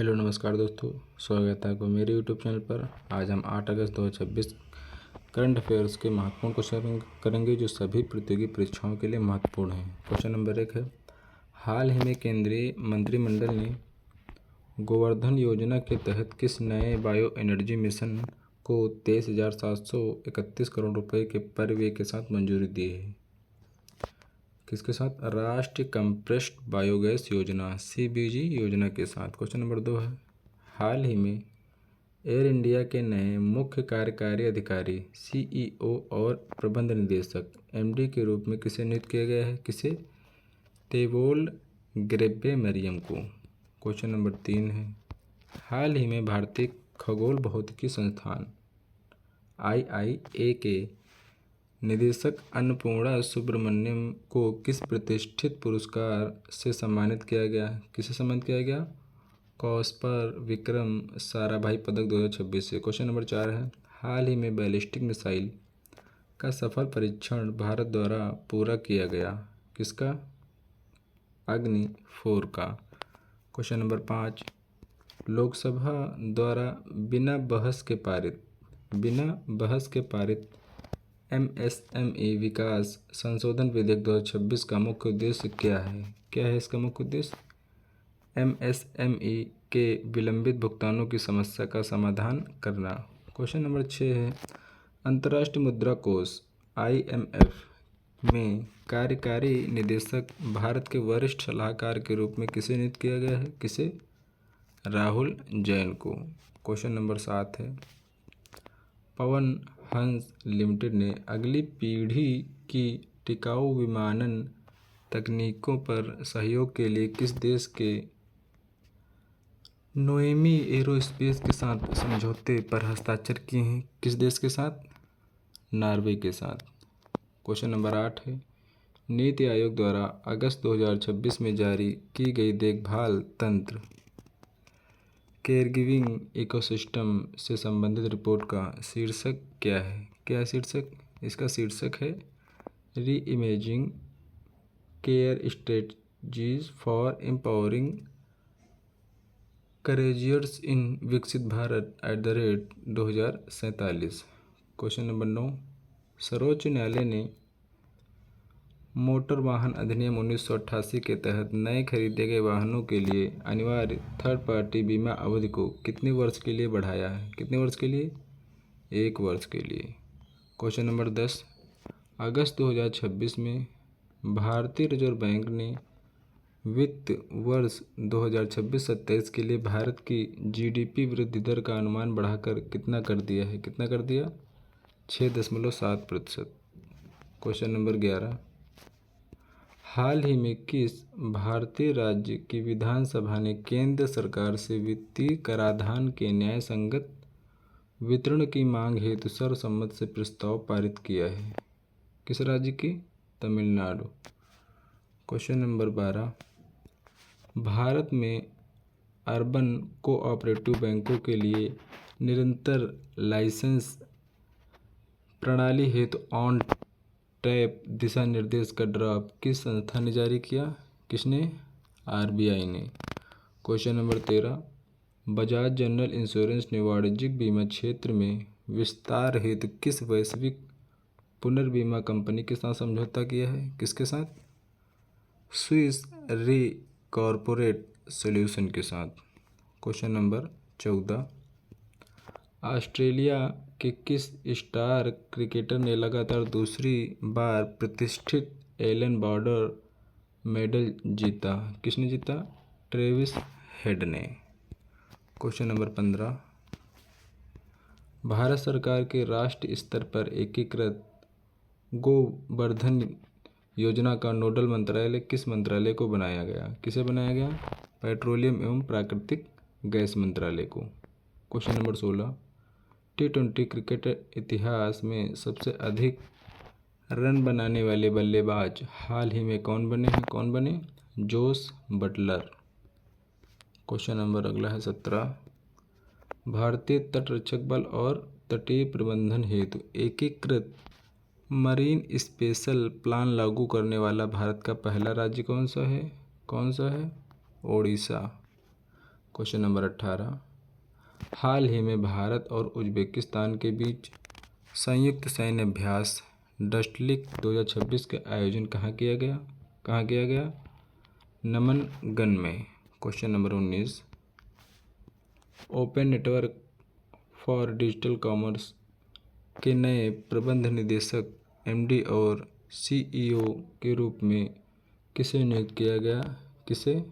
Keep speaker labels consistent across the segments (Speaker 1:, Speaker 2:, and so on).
Speaker 1: Hello नमस्कार दोस्तों, स्वागत है आपको मेरे यूट्यूब चैनल पर। आज हम 8 अगस्त 2026 करंट अफेयर्स के महत्वपूर्ण क्वेश्चन करेंगे जो सभी प्रतियोगी परीक्षाओं के लिए महत्वपूर्ण हैं। क्वेश्चन नंबर 1 है, हाल ही में केंद्रीय मंत्रिमंडल ने गोवर्धन योजना के तहत किस नए बायो एनर्जी मिशन को 23,731 करोड़ रुपए के परिव्यय के साथ मंजूरी दी है? किसके साथ? राष्ट्रीय कंप्रेस्ड बायोगैस योजना CBG योजना के साथ। क्वेश्चन नंबर 2 है, हाल ही में एयर इंडिया के नए मुख्य कार्यकारी अधिकारी CEO और प्रबंध निदेशक MD के रूप में किसे नियुक्त किया गया है? किसे? तेवोल्ड ग्रेब्बे मरियम को। क्वेश्चन नंबर 3 है, हाल ही में भारतीय खगोल भौतिकी संस्थान IIA के निदेशक अन्नपूर्णा सुब्रमण्यम को किस प्रतिष्ठित पुरस्कार से सम्मानित किया गया? किसे सम्मानित किया गया? कॉस्पर विक्रम साराभाई पदक 2026 से। क्वेश्चन नंबर 4 है, हाल ही में बैलिस्टिक मिसाइल का सफल परीक्षण भारत द्वारा पूरा किया गया। किसका? अग्नि 4 का। क्वेश्चन नंबर 5, लोकसभा द्वारा बिना बहस के पारित MSME विकास संशोधन विधेयक 2026 का मुख्य उद्देश्य क्या है? क्या है इसका मुख्य उद्देश्य? MSME के विलंबित भुगतानों की समस्या का समाधान करना। क्वेश्चन नंबर 6 है, अंतर्राष्ट्रीय मुद्रा कोष IMF में कार्यकारी निदेशक भारत के वरिष्ठ सलाहकार के रूप में किसे नियुक्त किया गया है? किसे? राहुल जैन को। क्वेश्चन नंबर 7 है, पवन हंस लिमिटेड ने अगली पीढ़ी की टिकाऊ विमानन तकनीकों पर सहयोग के लिए किस देश के नोएमी एरोस्पेस के साथ समझौते पर हस्ताक्षर किए हैं? किस देश के साथ? नॉर्वे के साथ। क्वेश्चन नंबर 8 है, नीति आयोग द्वारा अगस्त 2026 में जारी की गई देखभाल तंत्र केयरगिविंग इकोसिस्टम से संबंधित रिपोर्ट का शीर्षक क्या है? क्या है शीर्षक? इसका शीर्षक है रीइमेजिंग केयर स्ट्रेटजीज फॉर एम्पावरिंग करेजियर्स इन विकसित भारत @2047। क्वेश्चन नंबर 9, सर्वोच्च न्यायालय ने मोटर वाहन अधिनियम 1988 के तहत नए खरीदे गए वाहनों के लिए अनिवार्य थर्ड पार्टी बीमा अवधि को कितने वर्ष के लिए बढ़ाया है? कितने वर्ष के लिए? 1 वर्ष के लिए। क्वेश्चन नंबर 10, अगस्त 2026 में भारतीय रिजर्व बैंक ने वित्त वर्ष 2026-27 के लिए भारत की GDP वृद्धि दर का अनुमान बढ़ाकर कितना कर दिया है? कितना कर दिया? 6.7%। क्वेश्चन नंबर 11, हाल ही में किस भारतीय राज्य की विधानसभा ने केंद्र सरकार से वित्तीय कराधान के न्याय संगत वितरण की मांग हेतु सर्वसम्मति से प्रस्ताव पारित किया है? किस राज्य की? तमिलनाडु। क्वेश्चन नंबर 12, भारत में अर्बन कोऑपरेटिव बैंकों के लिए निरंतर लाइसेंस प्रणाली हेतु ऑन टैप दिशा निर्देश का ड्राफ्ट किस संस्था ने जारी किया? किसने? RBI ने। Question number 13, Bajaj general insurance ने वाणिज्यिक बीमा क्षेत्र में विस्तार हेतु किस वैश्विक पुनर्बीमा कंपनी के साथ समझौता किया है? किसके साथ? स्विस री कॉर्पोरेट सॉल्यूशन के साथ। क्वेश्चन नंबर 14, ऑस्ट्रेलिया के किस स्टार क्रिकेटर ने लगातार दूसरी बार प्रतिष्ठित एलन बॉर्डर मेडल जीता? किसने जीता? ट्रेविस हेड ने। क्वेश्चन नंबर 15, भारत सरकार के राष्ट्रीय स्तर पर एकीकृत गोवर्धन योजना का नोडल मंत्रालय किस मंत्रालय को बनाया गया? किसे बनाया गया? पेट्रोलियम एवं प्राकृतिक गैस मंत्रालय को। क्वेश्चन नंबर 16, T20 क्रिकेट इतिहास में सबसे अधिक रन बनाने वाले बल्लेबाज हाल ही में कौन बने हैं? कौन बने? Jos Buttler. क्वेश्चन नंबर अगला है 17, भारतीय तटरक्षक बल और तटीय प्रबंधन हेतु एकीकृत मरीन स्पेशल प्लान लागू करने वाला भारत का पहला राज्य कौन सा है? कौन सा है? ओडिशा। क्वेश्चन नंबर 18, हाल ही में भारत और उज्बेकिस्तान के बीच संयुक्त सैन्य अभ्यास डस्टलिक 2026 का आयोजन कहाँ किया गया? नमनगन में। Question number 19, open network for digital commerce के नए प्रबंध निदेशक एमडी और सीईओ के रूप में किसे नियुक्त किया गया? किसे?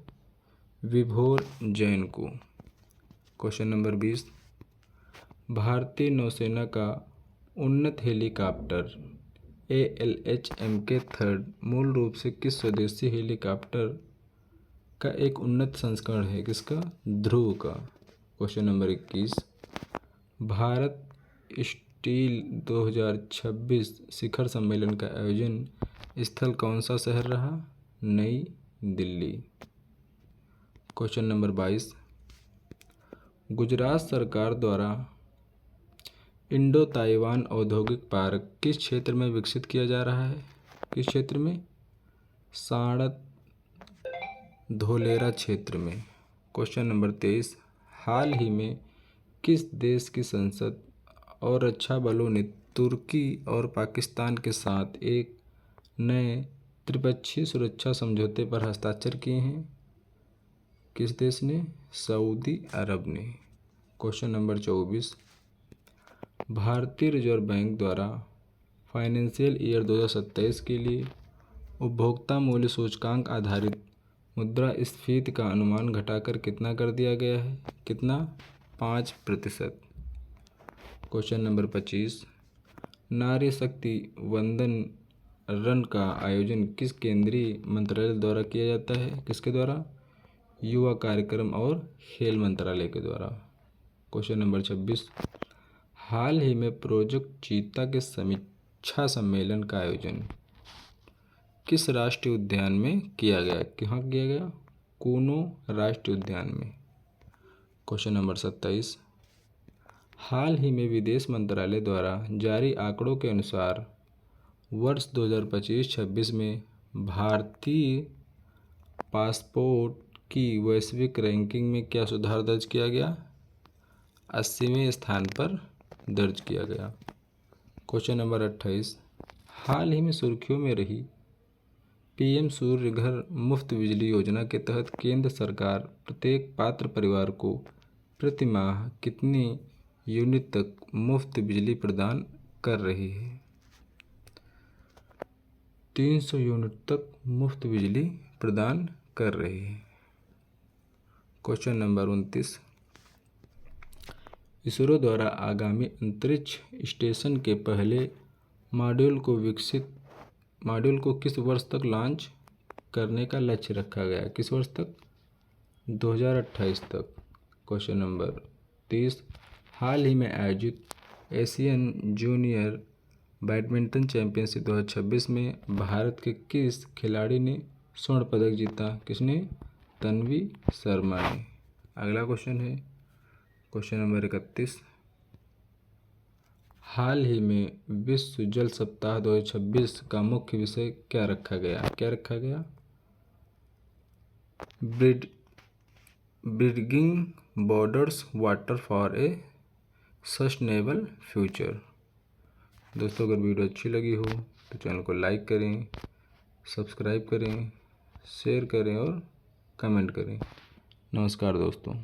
Speaker 1: विभोर जैन को। क्वेश्चन नंबर 20, भारतीय नौसेना का उन्नत हेलीकॉप्टर ALH Mk3 मूल रूप से किस स्वदेशी हेलीकॉप्टर का एक उन्नत संस्करण है? किसका? ध्रुव का। क्वेश्चन नंबर 21, भारत स्टील 2026 शिखर सम्मेलन का आयोजन स्थल कौन सा शहर रहा? नई दिल्ली। क्वेश्चन नंबर 22, गुजरात सरकार द्वारा इंडो ताइवान औद्योगिक पार्क किस क्षेत्र में विकसित किया जा रहा है? किस क्षेत्र में? साड़त धोलेरा क्षेत्र में। क्वेश्चन नंबर 23, हाल ही में किस देश की संसद और रक्षा बलों ने तुर्की और पाकिस्तान के साथ एक नए त्रिपक्षीय सुरक्षा समझौते पर हस्ताक्षर किए हैं? किस देश ने? सऊदी अरब ने। क्वेश्चन नंबर 24, भारतीय रिजर्व बैंक द्वारा फाइनेंशियल ईयर 2027 के लिए उपभोक्ता मूल्य सूचकांक आधारित मुद्रास्फीति का अनुमान घटाकर कितना कर दिया गया है? कितना? 5%। क्वेश्चन नंबर 25, नारी शक्ति वंदन रन का आयोजन किस केंद्रीय मंत्रालय द्वारा किया जाता है? किसके द्वारा? युवा कार्यक्रम और खेल मंत्रालय के द्वारा। क्वेश्चन नंबर 26, हाल ही में प्रोजेक्ट चीता के समीक्षा सम्मेलन का आयोजन किस राष्ट्रीय उद्यान में किया गया? कहाँ किया गया? कूनो राष्ट्रीय उद्यान में। क्वेश्चन नंबर 27, हाल ही में विदेश मंत्रालय द्वारा जारी आंकड़ों के अनुसार वर्ष 2025-26 में भारतीय पासपोर्ट की वैश्विक रैंकिंग में क्या सुधार दर्ज किया गया? 80वें स्थान पर दर्ज किया गया। क्वेश्चन नंबर 28, हाल ही में सुर्खियों में रही PM सूर्य घर मुफ्त बिजली योजना के तहत केंद्र सरकार प्रत्येक पात्र परिवार को प्रति माह कितनी यूनिट तक मुफ्त बिजली प्रदान कर रही है? 300 यूनिट तक मुफ्त बिजली प्रदान कर रही है। क्वेश्चन नंबर 29, इसरो द्वारा आगामी अंतरिक्ष स्टेशन के पहले मॉड्यूल को किस वर्ष तक लॉन्च करने का लक्ष्य रखा गया? किस वर्ष तक? 2028 तक। क्वेश्चन नंबर 30, हाल ही में आयोजित एशियन जूनियर बैडमिंटन चैंपियनशिप 2026 में भारत के किस खिलाड़ी ने स्वर्ण पदक जीता? किसने? तन्वी शर्मा ने। अगला क्वेश्चन है क्वेश्चन नंबर 31, हाल ही में विश्व जल सप्ताह 2026 का मुख्य विषय क्या रखा गया? Bridging borders water for a sustainable future. दोस्तों, अगर वीडियो अच्छी लगी हो तो चैनल को लाइक करें, सब्सक्राइब करें, शेयर करें और कमेंट करें। नमस्कार दोस्तों।